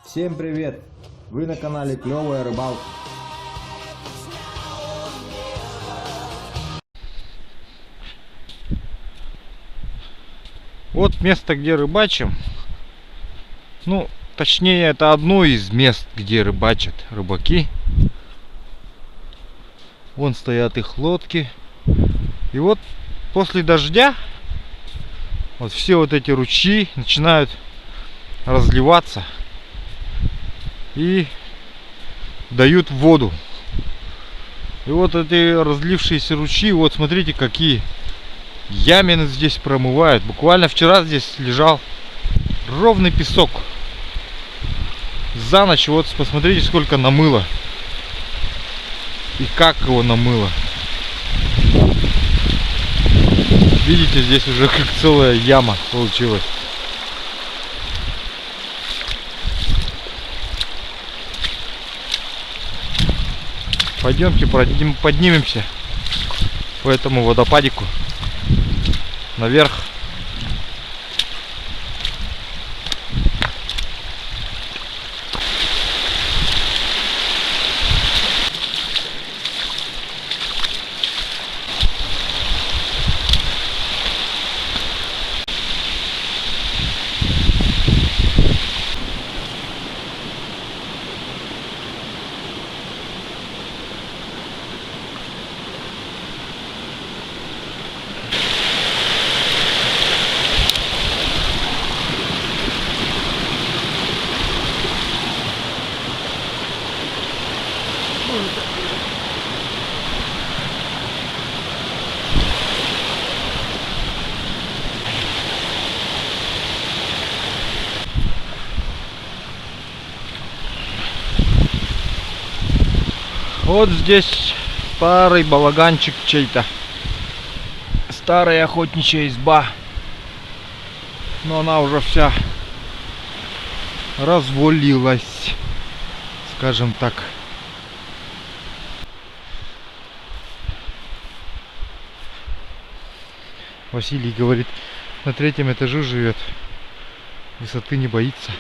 Всем привет! Вы на канале Клевая Рыбалка. Вот место, где рыбачим. Ну, точнее, это одно из мест, где рыбачат рыбаки. Вон стоят их лодки. И вот после дождя вот все вот эти ручьи начинают разливаться и дают воду. И вот эти разлившиеся ручьи, вот смотрите, какие ямины здесь промывают. Буквально вчера здесь лежал ровный песок. За ночь вот посмотрите, сколько намыло. И как его намыло. Видите, здесь уже как целая яма получилась. Пойдемте поднимемся по этому водопадику наверх. Вот здесь старый балаганчик чей-то. Старая охотничья изба. Но она уже вся развалилась, скажем так. Василий говорит, на 3-м этаже живет. Высоты не боится.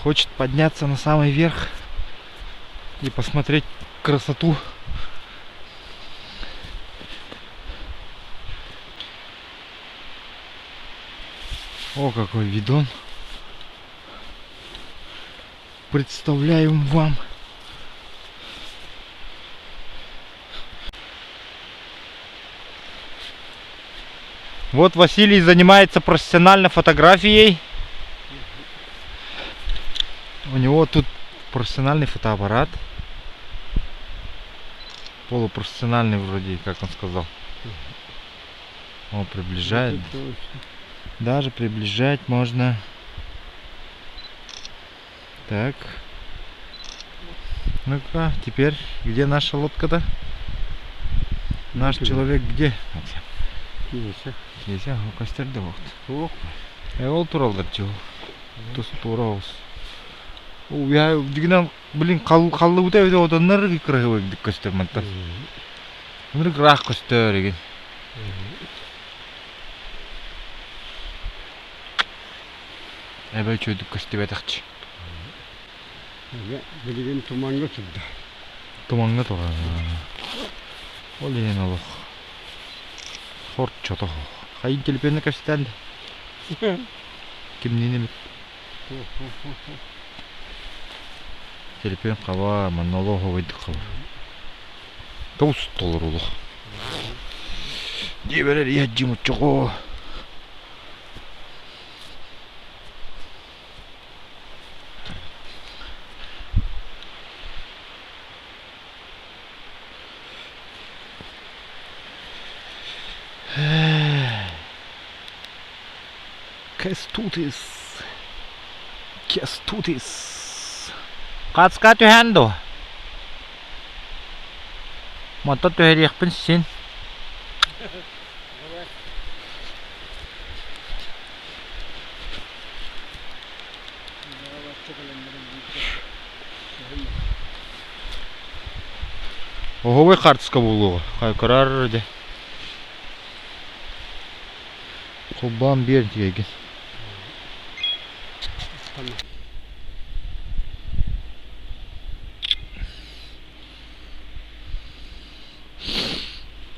Хочет подняться на самый верх и посмотреть красоту. О, какой видон. Представляем вам. Вот Василий занимается профессионально фотографией. У него тут профессиональный фотоаппарат. Полупрофессиональный вроде, как он сказал. Он приближает. Даже приближать можно. Так. Ну-ка, теперь где наша лодка-то? Наш человек где? Здесь, костерде вақыт. Ол туралдар жол. Тус тураус. Я дигнан, блин, қалды өте оданнар кирәгәк дип костер монтар. Мир грах костер igen. Әбәй чөйдік костер бәтәкчі. Білген тұманға тұрды. Тұманға тұра. Ол ең олық. Хорт чото. Қайын телепені костер. Кімнен емет? Телепен қава, монолога ойдық қава. Таус толыр олық. Деберер ежім ұтчығы. Кестутис. Қатысқа түйәнді. Монта түйәрекпін сен. Оғывай қартысқа болуға. Қай көрар де. Кубан бердиги.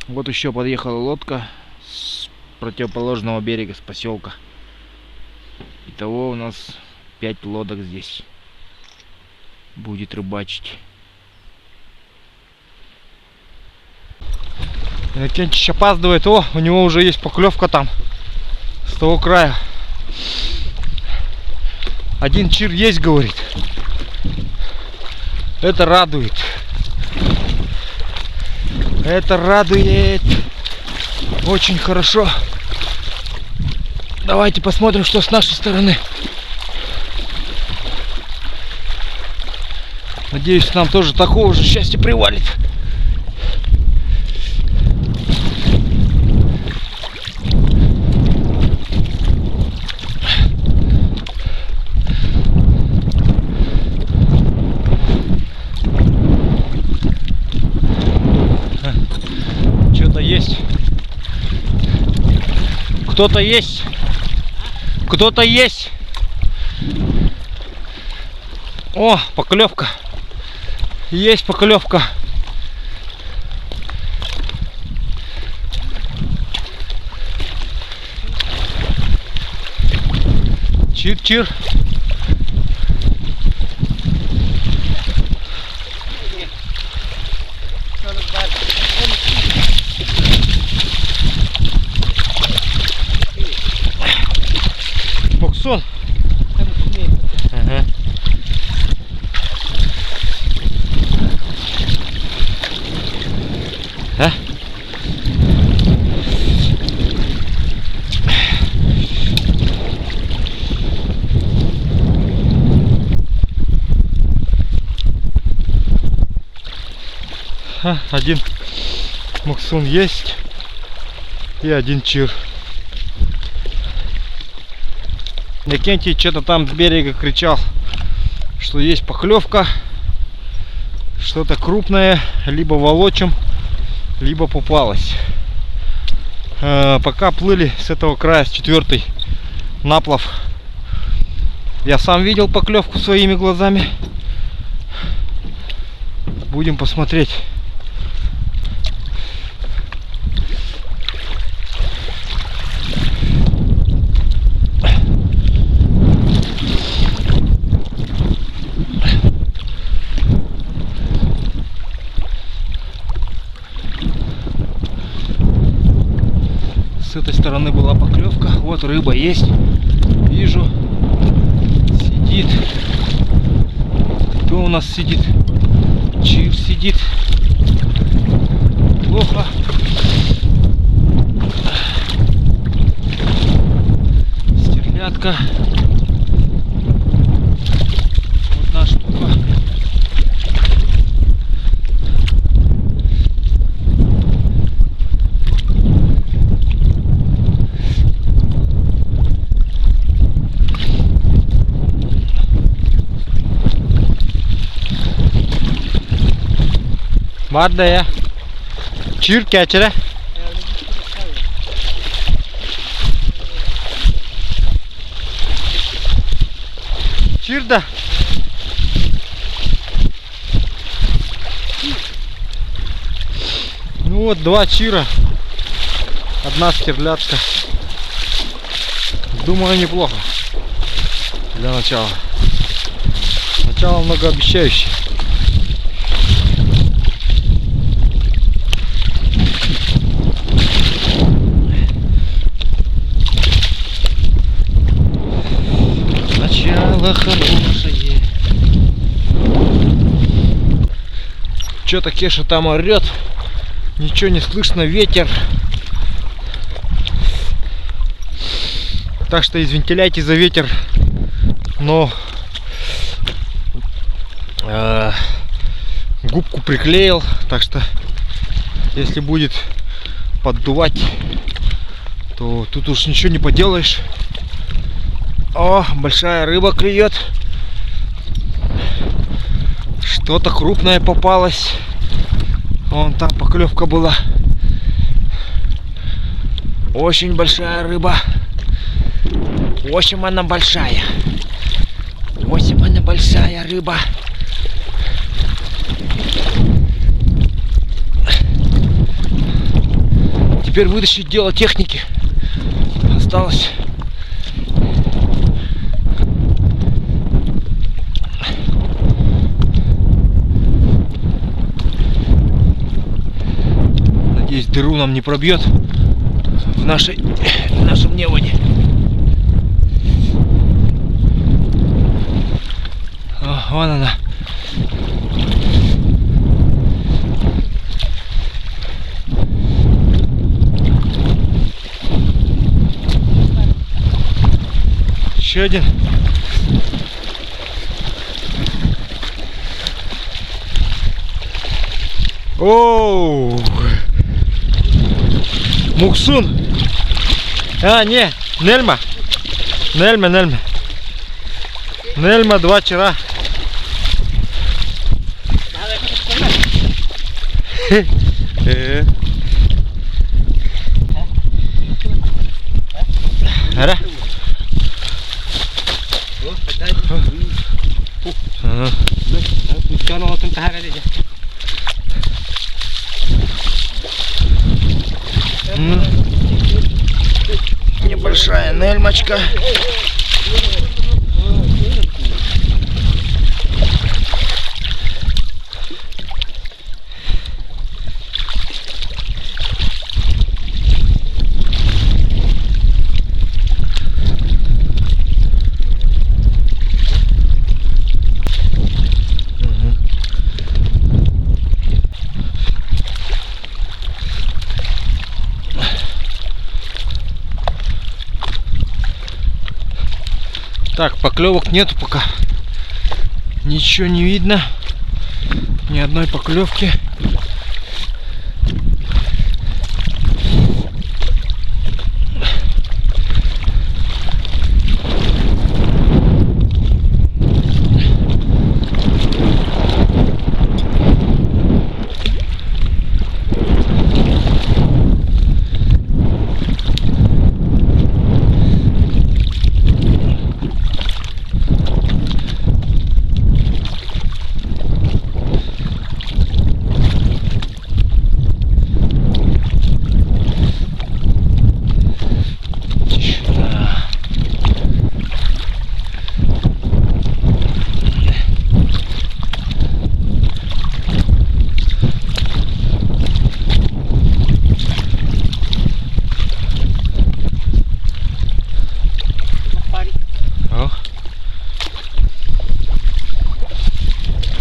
Вот еще подъехала лодка с противоположного берега, с поселка. Итого у нас 5 лодок здесь будет рыбачить. Иннокентич опаздывает. О, у него уже есть поклевка там, с того края. Один чир есть, говорит. Это радует. Это радует. Очень хорошо. Давайте посмотрим, что с нашей стороны. Надеюсь, нам тоже такого же счастья привалит. Что-то есть. Кто-то есть. Кто-то есть. О, поклевка. Есть поклевка. Чир-чир. Боксон. Ага. А? Один моксун есть и один чир. Иннокентий что-то там с берега кричал, что есть поклевка, что-то крупное, либо волочем, либо попалось. Пока плыли с этого края, с 4-й наплав, я сам видел поклевку своими глазами. Будем посмотреть. С этой стороны была поклевка. Вот рыба есть. Вижу. Сидит. Кто у нас сидит? Чир сидит. Плохо. Стерлядка. Одна штука. Var da ya. Çür keçire. Çür da. Ну вот 2 чира. Одна стерлядка. Думаю, неплохо. Для начала. Начало многообещающее. Начало хорошее. Что-то Кеша там орет. Ничего не слышно, ветер. Так что извиняйте за ветер. Но губку приклеил. Так что если будет поддувать, то тут уж ничего не поделаешь. О, большая рыба клюет. Что-то крупное попалось. Вон там поклевка была. Очень большая рыба. В общем, она большая. В общем, она большая рыба. Теперь вытащить дело техники. Осталось. Надеюсь, дыру нам не пробьет в нашем неводе. О, вон она. Еще один. Оу! Муксун. А, не, Нельма. Нельма. Нельма 2 вчера. Ара. Небольшая нельмочка. Так, поклевок нету пока. Ничего не видно. Ни одной поклевки.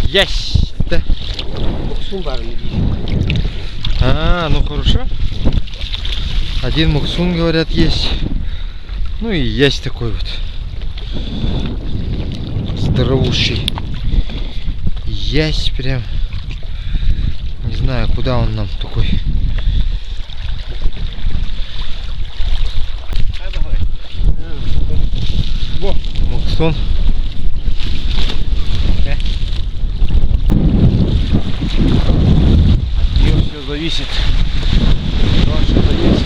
Есть! Да. А, ну хорошо. Один муксун, говорят, есть. Ну и есть такой вот. Здоровущий. Есть прям. Не знаю, куда он нам такой. Муксун. Зависит. Что-то есть.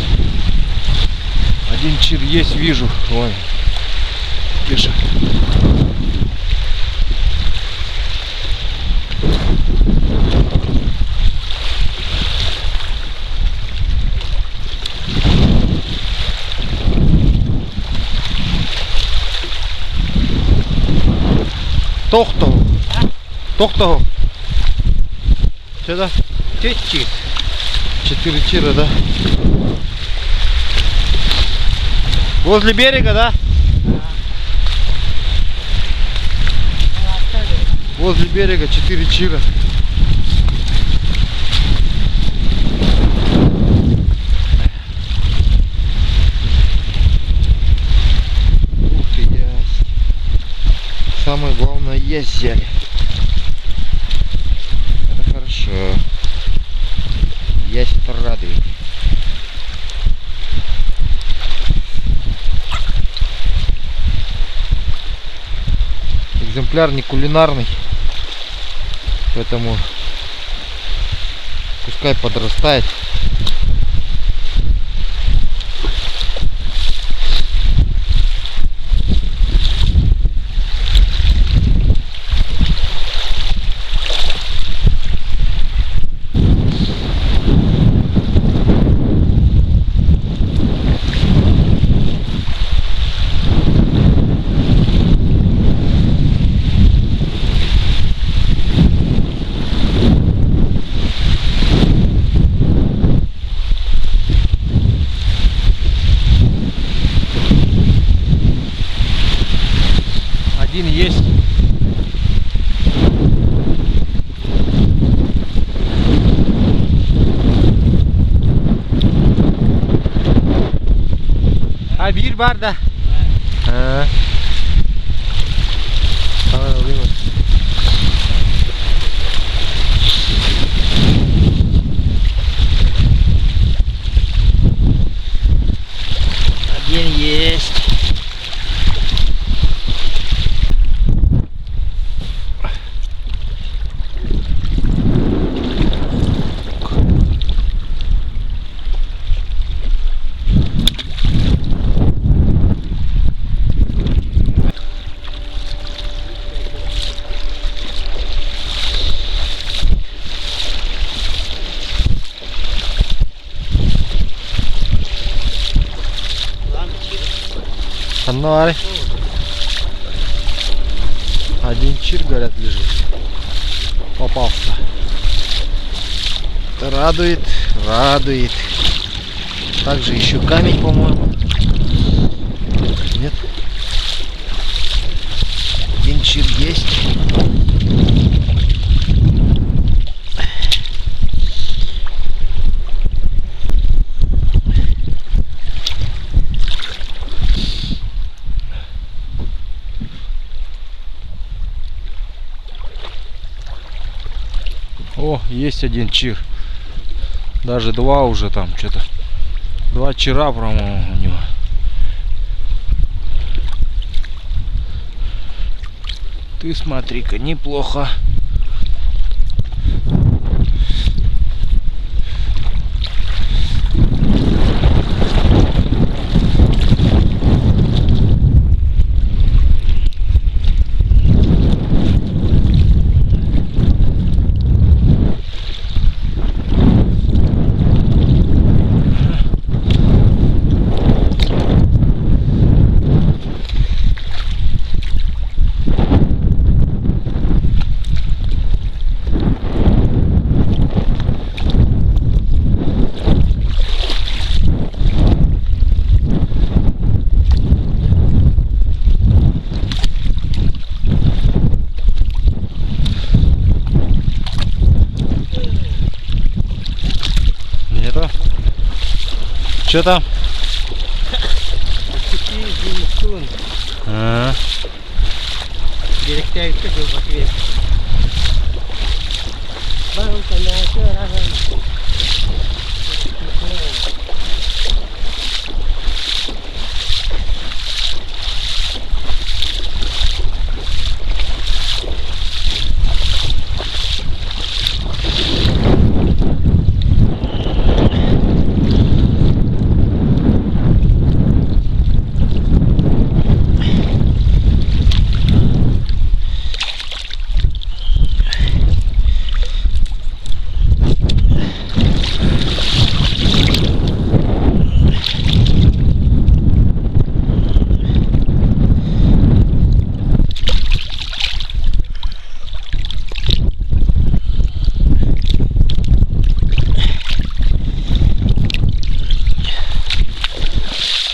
Один чир есть, вижу. Вон. Тише. Тохтого. Тохтого. Сюда. Течи. 4 чира, да? Возле берега, да? Возле берега 4 чира. Ух ты, ясно. Самое главное, есть взяли. Это хорошо. Есть, это радует. Экземпляр не кулинарный, поэтому пускай подрастает. один есть. Ha bir var da. He. Tamam alayım. Один есть. Фонарь. Один чир, говорят, лежит. Попался. Это радует, радует. Также еще камень, по-моему. Нет. Один чир есть. О, есть один чир. Даже два уже там что-то. Два чира, по-моему, у него. Ты смотри-ка, неплохо. Что там?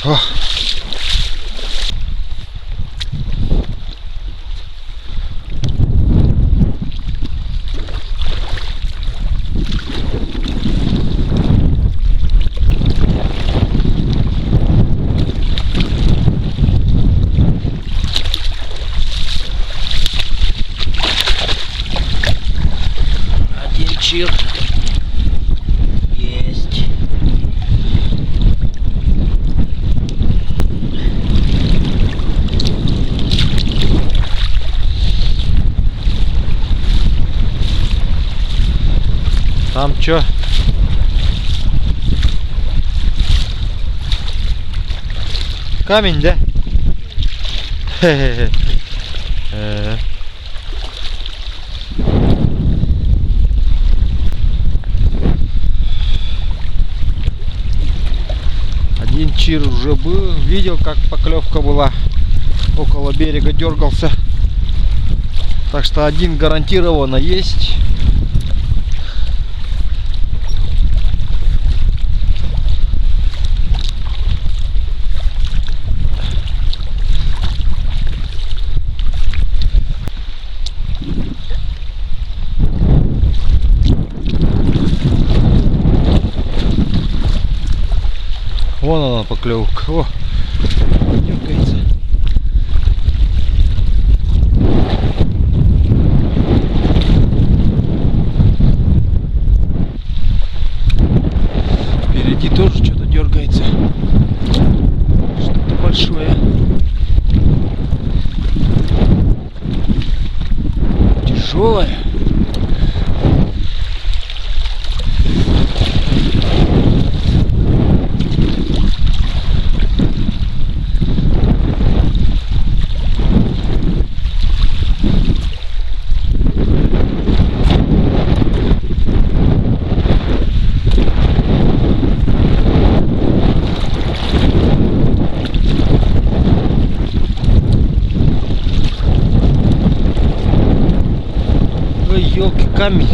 О. Один чир есть. Там чё? Камень, да? Один чир уже был, видел, как поклевка была, около берега дергался. Так что один гарантированно есть. Вон она поклевка. О, дергается. Впереди тоже что-то дергается. Что-то большое. Тяжелое. Ой, елки, камень.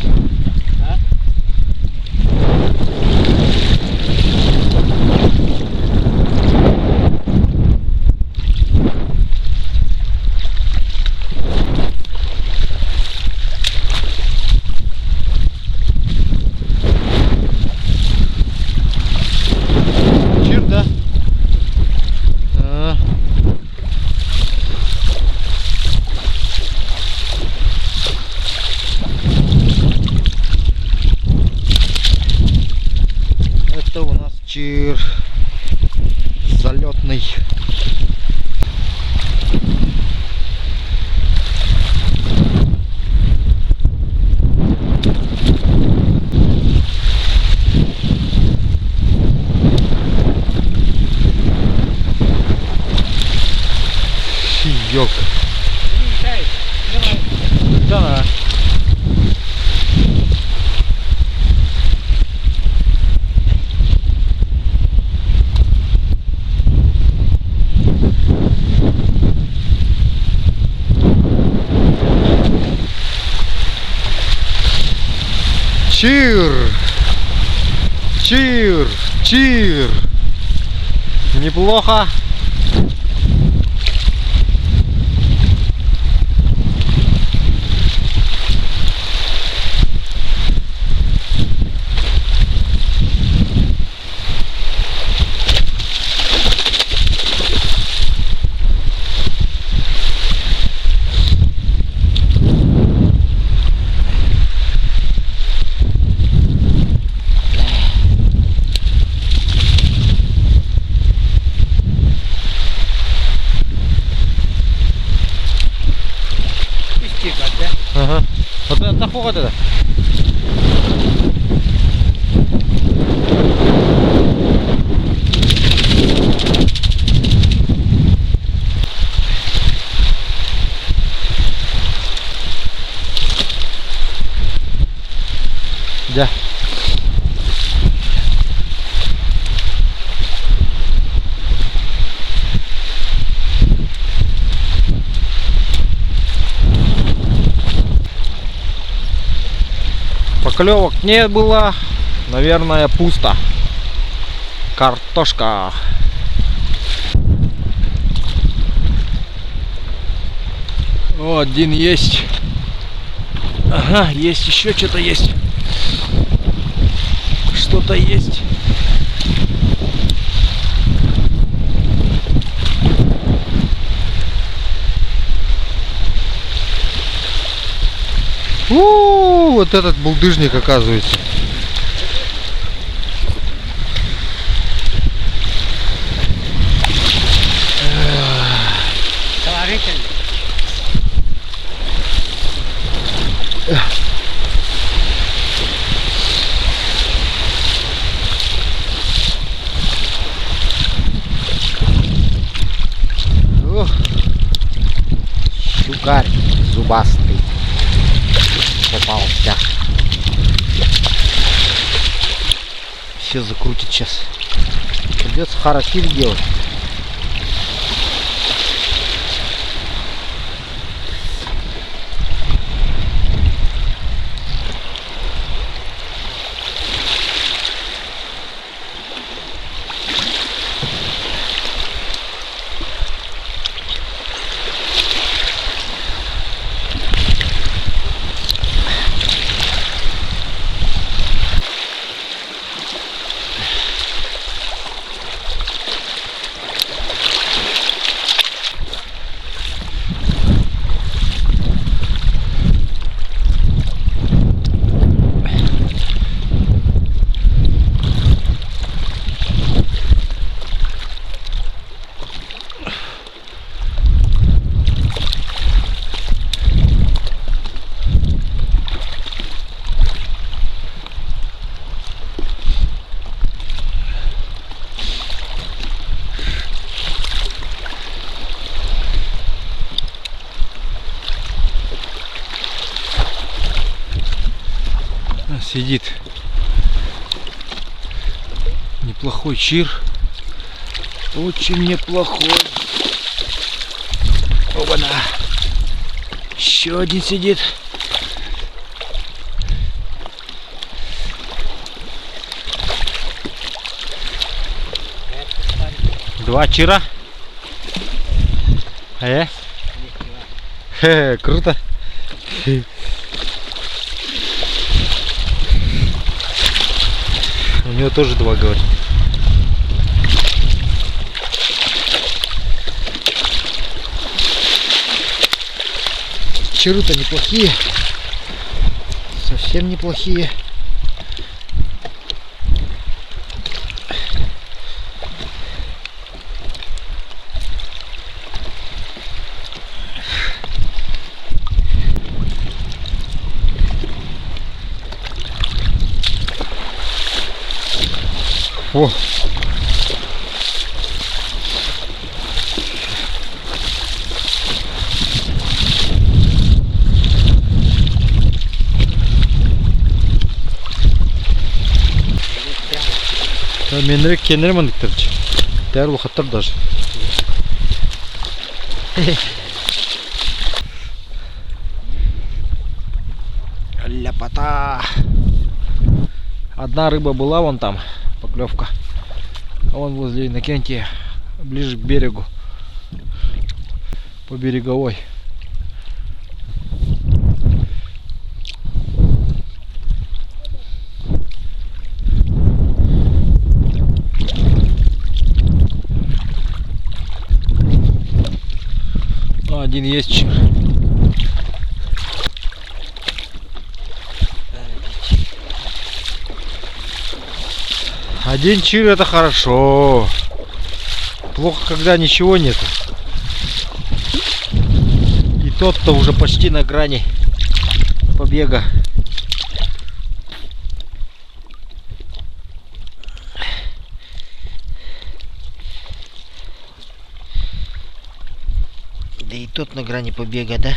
Чир, да? А. Это у нас чир залетный. Ёлка. Да. Чир! Чир! Чир! Неплохо. Ага. Вот это нахуй вот это. Да. Поклевок не было, наверное, пусто. Картошка. О, один есть. Ага, есть еще что-то есть. Что-то есть. Вот этот булдыжник, оказывается. Щукарь зубастый попался. Все закрутит сейчас. Придется харакири делать. сидит. Неплохой чир. Очень неплохой. Оба-на. Еще один сидит. Два чира. Круто. У него тоже два, говорит. Чиры-то неплохие. Совсем неплохие. О! Менрек кенерман диктерчи. Дәру хаттар даже. Ляпота. Одна рыба была вон там, поклевка. А вон возле Иннокентия, ближе к берегу, по береговой. Один есть чир. Один чир — это хорошо. Плохо, когда ничего нет. И тот-то уже почти на грани побега. Да и тот на грани побега, да?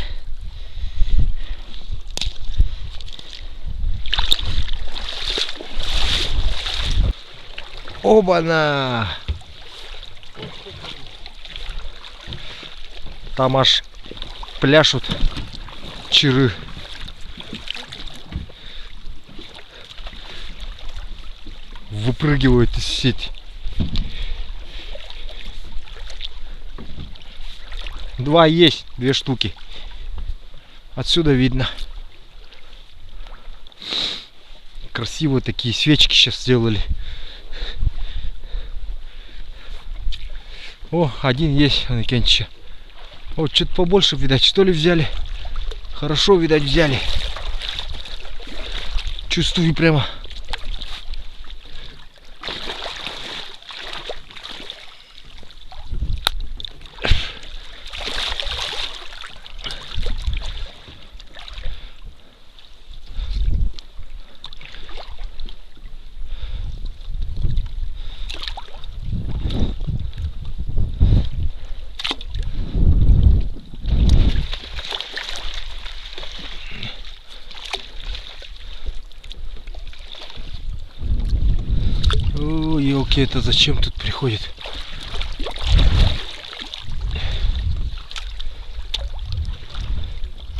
Оба-на! Там аж пляшут чиры. Выпрыгивают из сети. Два есть, две штуки. Отсюда видно. Красивые такие свечки сейчас сделали. О, один есть, Иннокентича. Вот что-то побольше, видать, что ли, взяли. Хорошо, видать, взяли. Чувствую прямо. О, елки, это зачем тут приходит?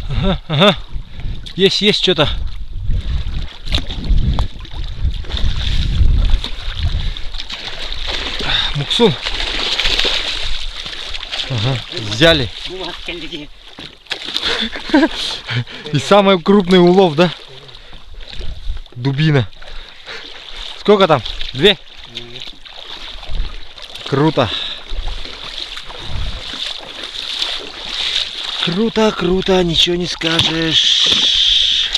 Ага, ага. Есть что-то. Муксун. Ага, взяли. И самый крупный улов, да? Дубина. Сколько там? Две? Круто. Круто, круто, ничего не скажешь.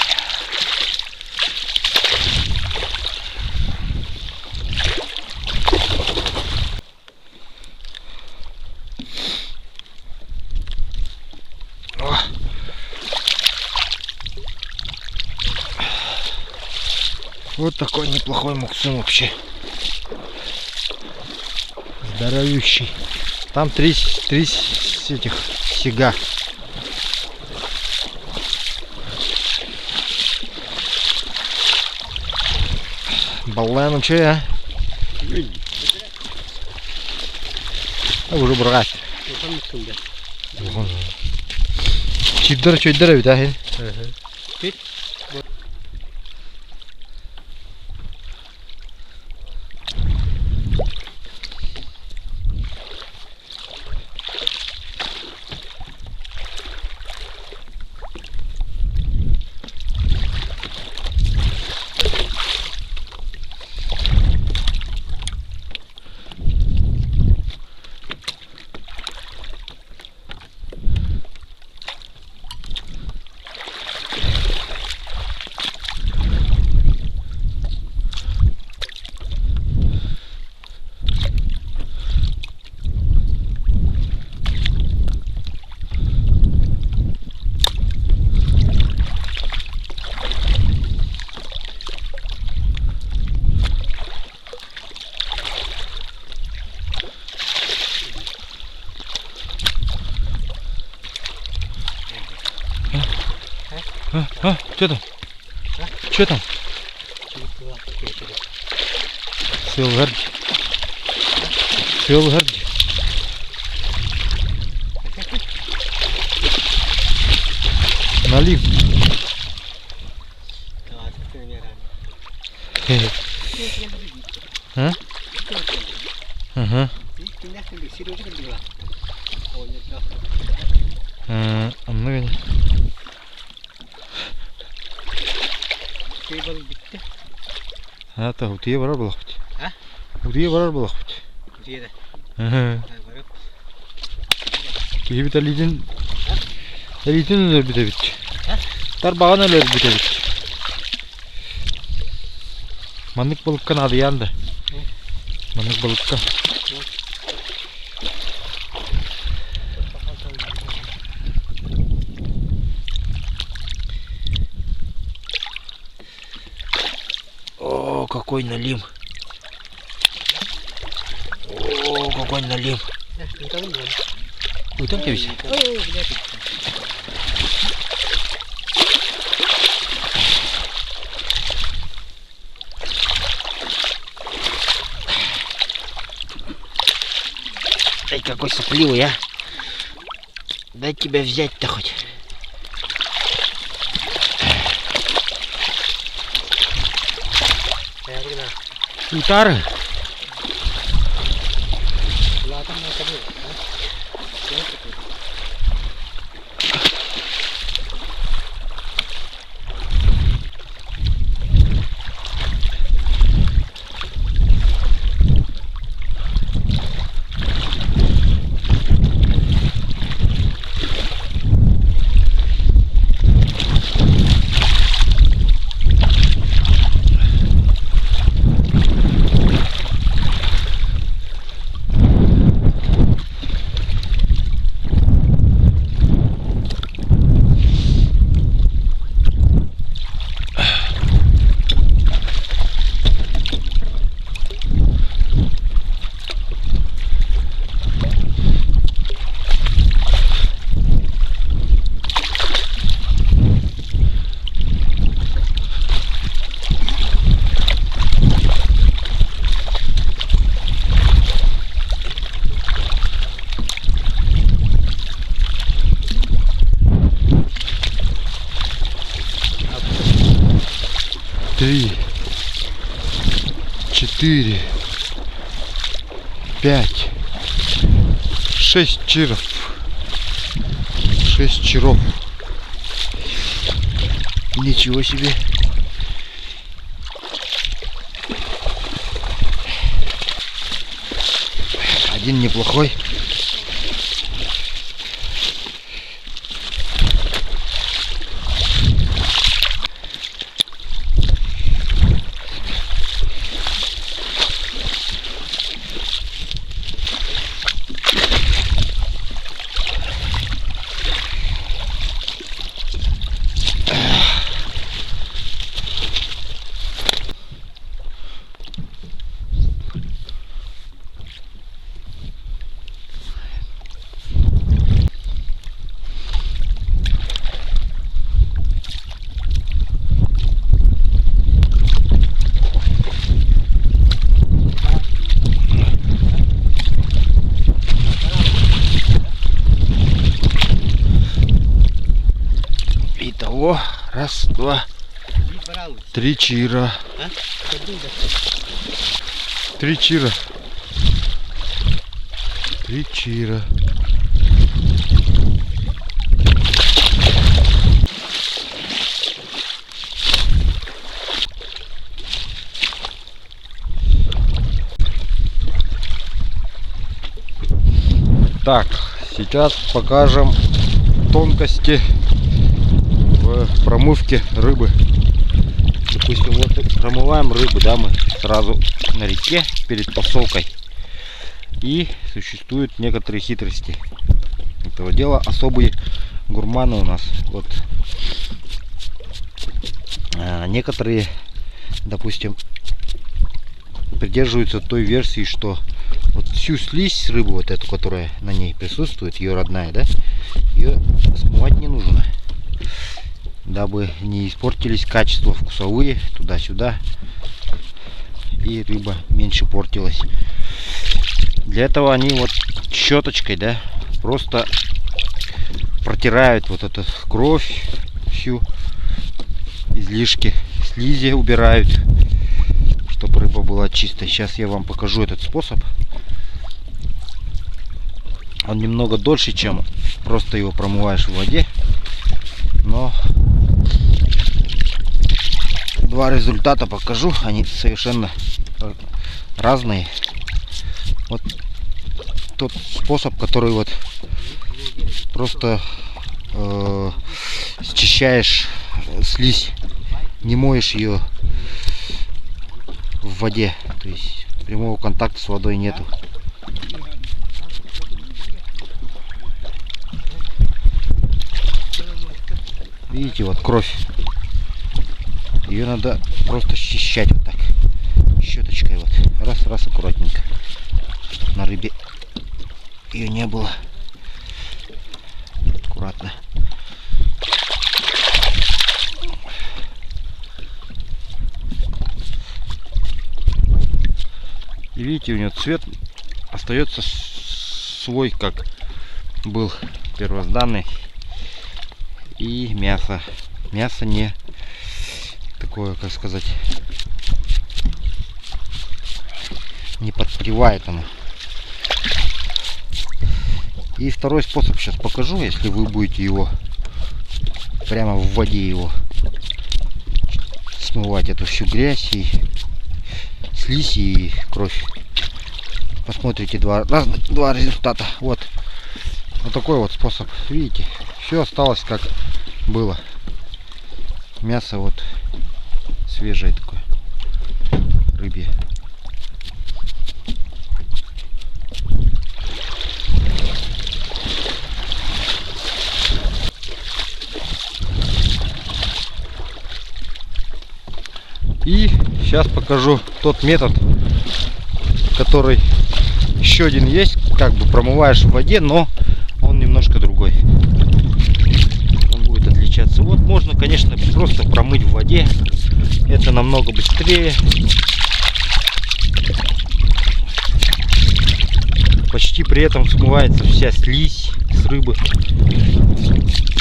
О. Вот такой неплохой муксун вообще. Здоровющий. Там три этих сига. Балланың че, а? Уже брать. Чиддер бит, а? Что там? Что там? Силгарди. Налив. А? Ага. Anlıyorum. Ha ta hutiye varar bulak bit. Ha? Hutiye varar bulak bit. Hutiye de. Hı. Ki bir talidin. Talidin öyle bir de bit. Ha? Tar bağın öyle bir de bit. Manlık balıkkan adı yandı. Manlık balıkkan. О, какой налим! О, какой налим! Вы там висит? Ай, какой сопливый, а! Дай тебя взять-то хоть. Утары. Три, 4, 5, 6 чиров. 6 чиров. Ничего себе. Один неплохой. О, раз, два, три чира. Три чира. Три чира. Так, сейчас покажем тонкости в промывке рыбы. Допустим, вот промываем рыбу, да, мы сразу на реке перед посолкой. И существуют некоторые хитрости этого дела. Особые гурманы у нас. Вот некоторые, допустим, придерживаются той версии, что вот всю слизь рыбы, вот эту, которая на ней присутствует, ее родная, да, ее смывать не нужно, дабы не испортились качества вкусовые туда-сюда и рыба меньше портилась. Для этого они вот щеточкой, да, просто протирают вот эту кровь, всю излишки слизи убирают, чтобы рыба была чистой. Сейчас я вам покажу этот способ. Он немного дольше, чем просто его промываешь в воде, но два результата покажу, они совершенно разные. Вот тот способ, который вот просто счищаешь слизь, не моешь ее в воде, то есть прямого контакта с водой нету. Видите, вот кровь. Ее надо просто счищать вот так, щеточкой вот, раз аккуратненько, чтобы на рыбе ее не было. Аккуратно. И видите, у него цвет остается свой, как был первозданный. И мясо. Мясо не такое, как сказать, не подпревает оно. И второй способ сейчас покажу, если вы будете его прямо в воде его смывать, эту всю грязь и слизь и кровь. Посмотрите два результата. Вот такой вот способ. Видите, все осталось как было. Мясо вот свежее такое, рыбье. И сейчас покажу тот метод, который еще один есть, как бы промываешь в воде, но он немножко другой. Он будет отличаться. Вот можно, конечно, просто промыть в воде. Это намного быстрее. Почти при этом смывается вся слизь с рыбы,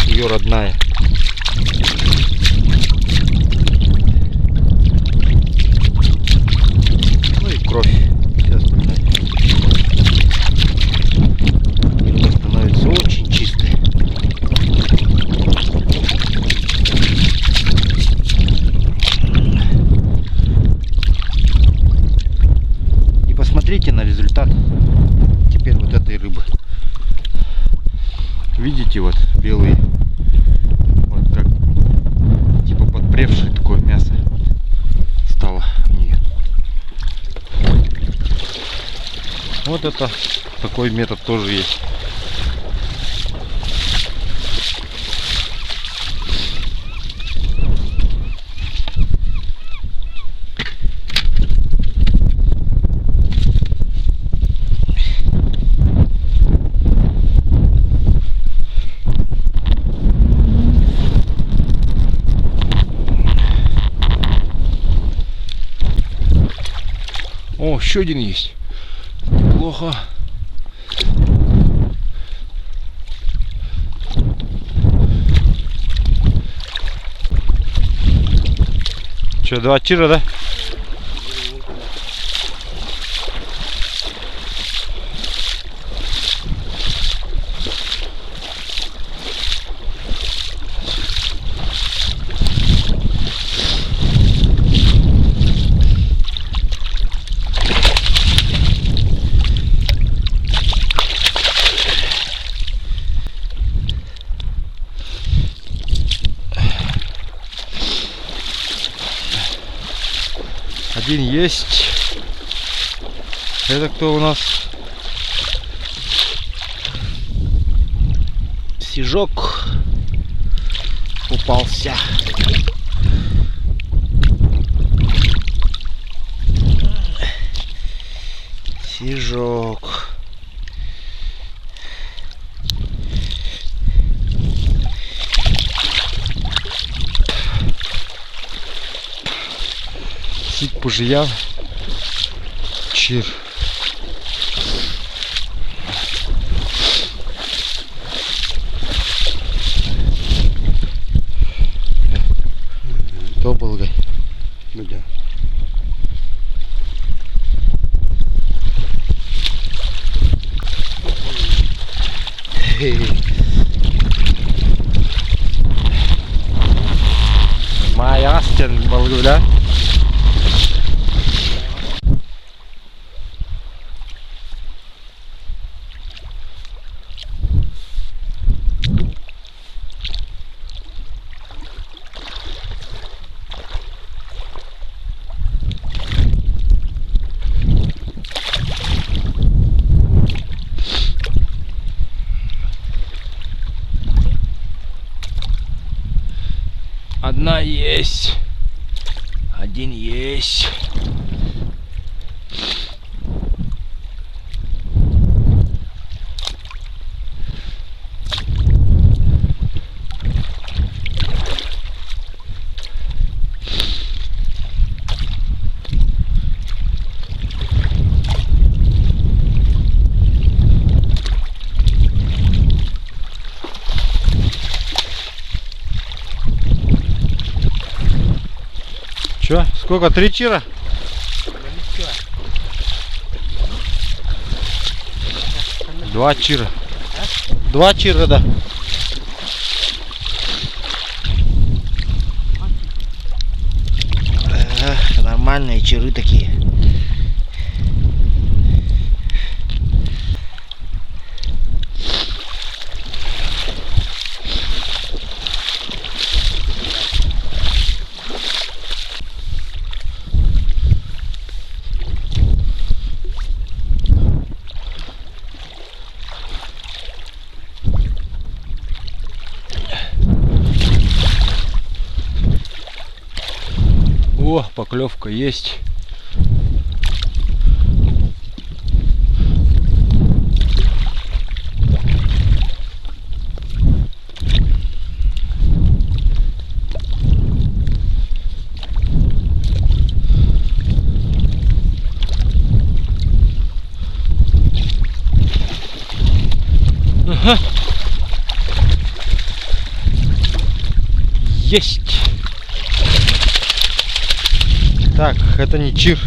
ее родная. Ну и кровь. Все остальное. И рыба становится очень чистой. И посмотрите на результат теперь вот этой рыбы. Видите, вот белые, вот как типа подпревшее такое мясо стало в нее. Вот это такой метод тоже есть. О, еще один есть. Плохо. Что, 2 чира, да? Один есть. Это кто у нас? Сижок упался. Сижок. Сик пожияв. Чир. То был гай. Ну да. Maya asken balığı bile. Одна есть. Один есть. Чё? Сколько? 3 чира? 2 чира. 2 чира, да. Нормальные чиры такие. О, поклевка есть. Ага. Есть. Так, это не чир.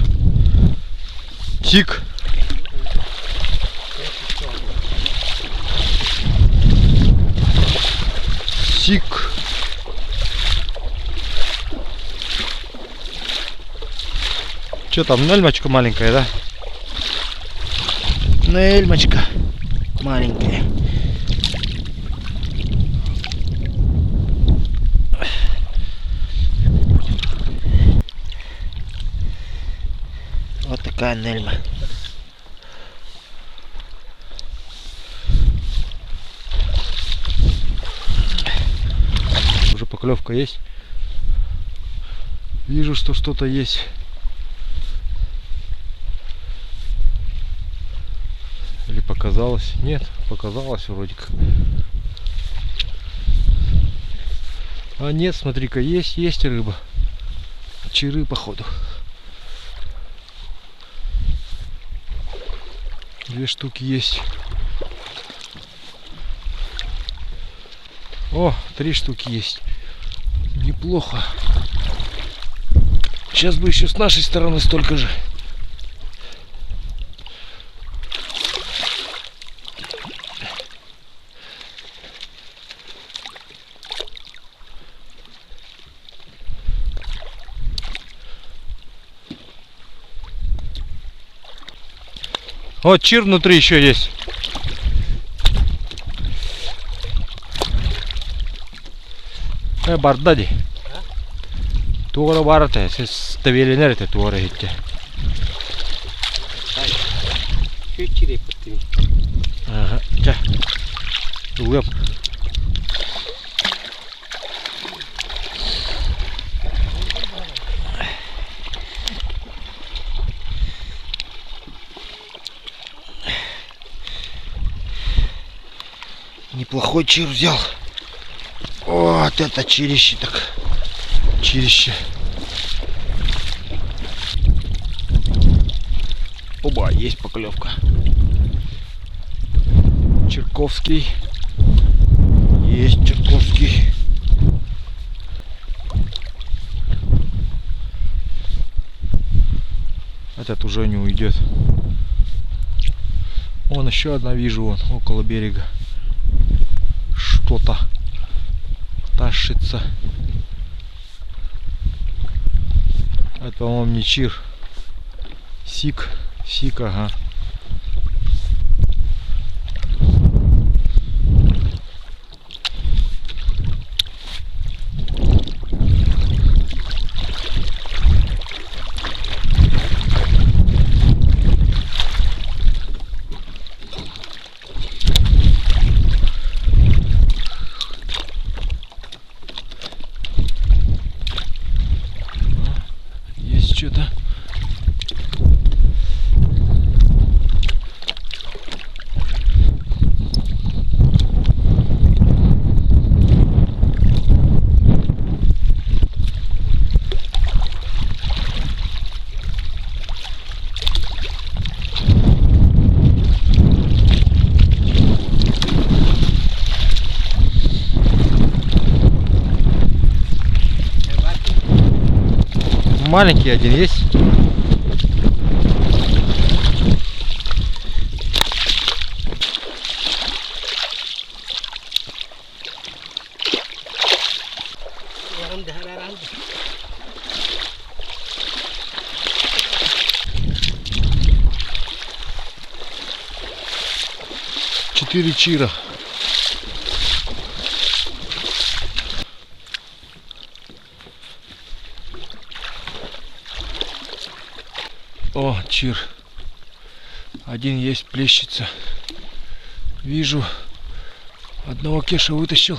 Тик. Сик. Что там, нельмочка маленькая, да? Нельмочка маленькая. Вот такая нельма. Уже поклевка есть. Вижу, что что-то есть. Или показалось? Нет, показалось вроде как. А нет, смотри-ка, есть рыба. Чиры, походу. 2 штуки есть. О, 3 штуки есть. Неплохо. Сейчас бы еще с нашей стороны столько же. Вот чир внутри еще есть. Бардади. Туора барате, сес тавеленерте туора хитте. Ага, тя. Уяп. Неплохой чир взял. Вот это чирище так. Чирище. Оба, есть поклевка. Черковский. Есть Черковский. Этот уже не уйдет. Вон еще одна вижу, вон около берега. Что-то тащится. Это, по-моему, не чир. Сик. Сик, ага. Есть что-то. Маленький один есть. Четыре чира. О, чир. Один есть, плещется. Вижу. Одного кеша вытащил.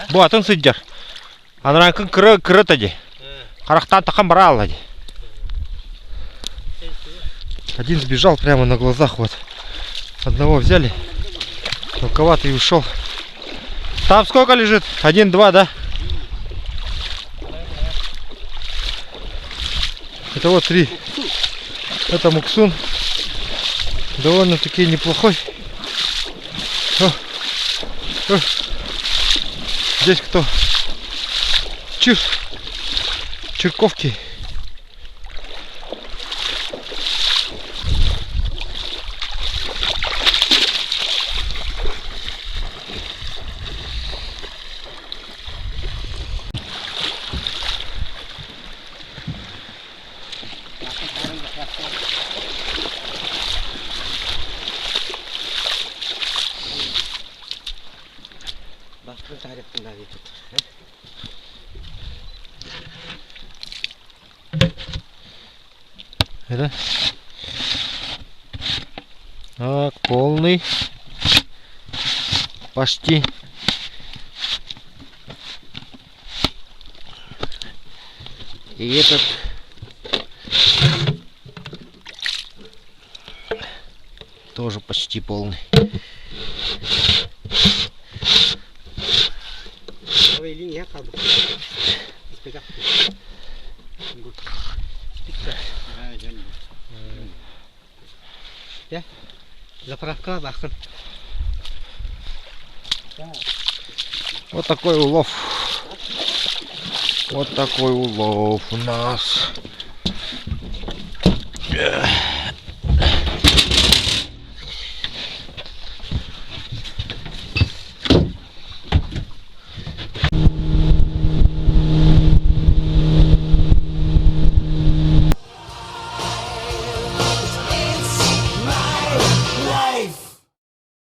Буатын сидер. Анранкын кырытади. Харахтан такам бралади. Один сбежал прямо на глазах, вот. Одного взяли. Мелковатый ушел. Там сколько лежит? 1-2, да? Это вот 3. Это муксун. Довольно-таки неплохой. О. Здесь кто? Чир. Черковки. Это? Так, полный. Почти. И этот тоже почти полный. правой линии, я как бы. Спидак. Я? Заправка, бахын. Вот такой улов. Вот такой улов у нас.